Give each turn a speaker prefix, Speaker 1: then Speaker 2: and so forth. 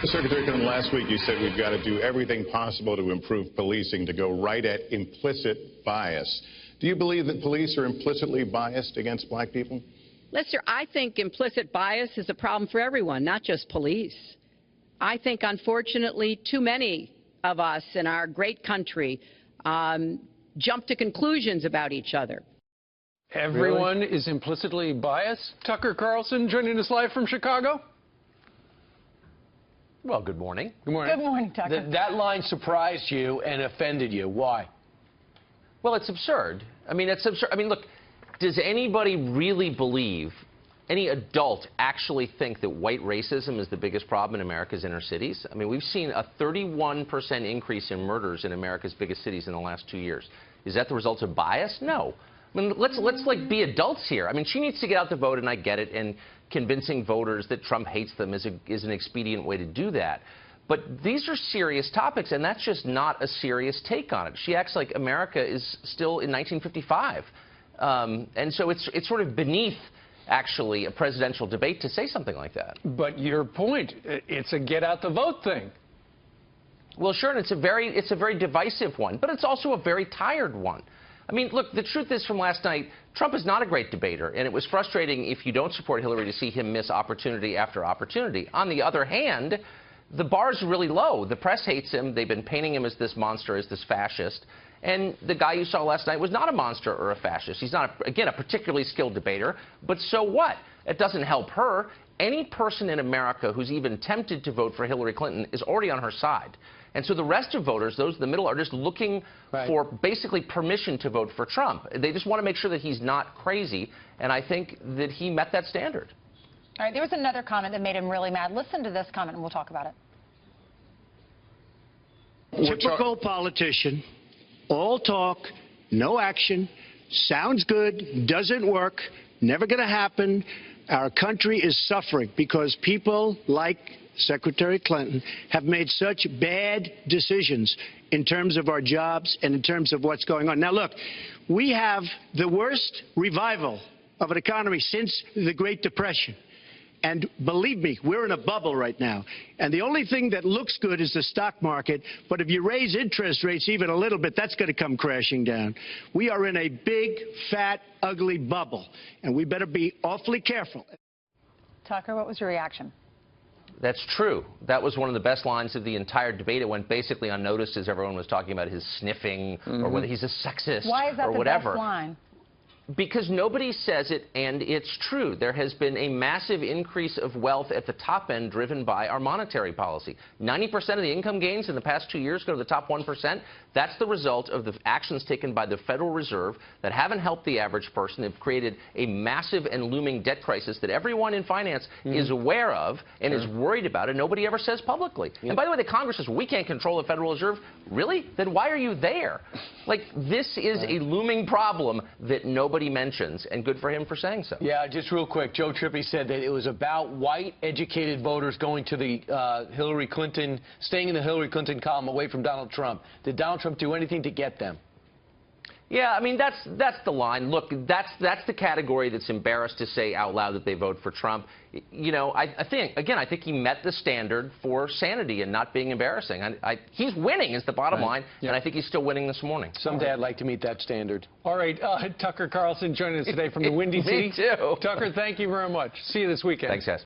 Speaker 1: Secretary Clinton, last week you said we've got to do everything possible to improve policing, to go right at implicit bias. Do you believe that police are implicitly biased against black people?
Speaker 2: Lester, I think implicit bias is a problem for everyone, not just police. I think, unfortunately, too many of us in our great country jump to conclusions about each other.
Speaker 3: Everyone is implicitly biased? Tucker Carlson joining us live from Chicago.
Speaker 4: Well, good morning.
Speaker 3: Good morning.
Speaker 5: Good morning, Tucker.
Speaker 4: That line surprised you and offended you. Why? Well, it's absurd. I mean, it's absurd. I mean, look, does anybody really believe, any adult actually think that white racism is the biggest problem in America's inner cities? I mean, we've seen a 31% increase in murders in America's biggest cities in the last 2 years. Is that the result of bias? No. I mean, let's like be adults here. I mean, she needs to get out the vote, and I get it, and convincing voters that Trump hates them is an expedient way to do that. But these are serious topics, and that's just not a serious take on it. She acts like America is still in 1955. And so it's sort of beneath, actually, a presidential debate to say something like that.
Speaker 3: But your point, it's a get out the vote thing.
Speaker 4: Well, sure, and it's a very divisive one, but it's also a very tired one. I mean, look, the truth is from last night, Trump is not a great debater, and it was frustrating if you don't support Hillary to see him miss opportunity after opportunity. On the other hand, the bar is really low. The press hates him. They've been painting him as this monster, as this fascist. And the guy you saw last night was not a monster or a fascist. He's not, again, a particularly skilled debater. But so what? It doesn't help her. Any person in America who's even tempted to vote for Hillary Clinton is already on her side. And so the rest of voters, those in the middle, are just looking for basically permission to vote for Trump. They just want to make sure that he's not crazy. And I think that he met that standard.
Speaker 5: All right, there was another comment that made him really mad. Listen to this comment, and we'll talk about it.
Speaker 6: Typical politician, all talk, no action, sounds good, doesn't work, never going to happen. Our country is suffering because people like Secretary Clinton have made such bad decisions in terms of our jobs and in terms of what's going on. Now, look, we have the worst revival of an economy since the Great Depression. And believe me, we're in a bubble right now. And the only thing that looks good is the stock market. But if you raise interest rates even a little bit, that's going to come crashing down. We are in a big, fat, ugly bubble. And we better be awfully careful.
Speaker 5: Tucker, what was your reaction?
Speaker 4: That's true. That was one of the best lines of the entire debate. It went basically unnoticed as everyone was talking about his sniffing or whether he's a sexist
Speaker 5: Why is that
Speaker 4: or
Speaker 5: the
Speaker 4: whatever.
Speaker 5: best line?
Speaker 4: Because nobody says it, and it's true. There has been a massive increase of wealth at the top end driven by our monetary policy. 90% of the income gains in the past 2 years go to the top 1%. That's the result of the actions taken by the Federal Reserve that haven't helped the average person. They've created a massive and looming debt crisis that everyone in finance is aware of and is worried about, and nobody ever says publicly. And by the way, the Congress says, we can't control the Federal Reserve. Really? Then why are you there? Like, this is a looming problem that nobody mentions, and good for him for saying so.
Speaker 7: Yeah, just real quick, Joe Trippi said that it was about white, educated voters going to the Hillary Clinton, staying in the Hillary Clinton column away from Donald Trump. Did Donald Trump do anything to get them?
Speaker 4: Yeah, I mean, that's the line. Look, that's the category that's embarrassed to say out loud that they vote for Trump. You know, I think he met the standard for sanity and not being embarrassing. He's winning is the bottom line, and I think he's still winning this morning.
Speaker 7: Someday I'd like to meet that standard.
Speaker 3: All right, Tucker Carlson joining us today from the Windy City.
Speaker 4: Me too.
Speaker 3: Tucker, thank you very much. See you this weekend.
Speaker 4: Thanks, guys.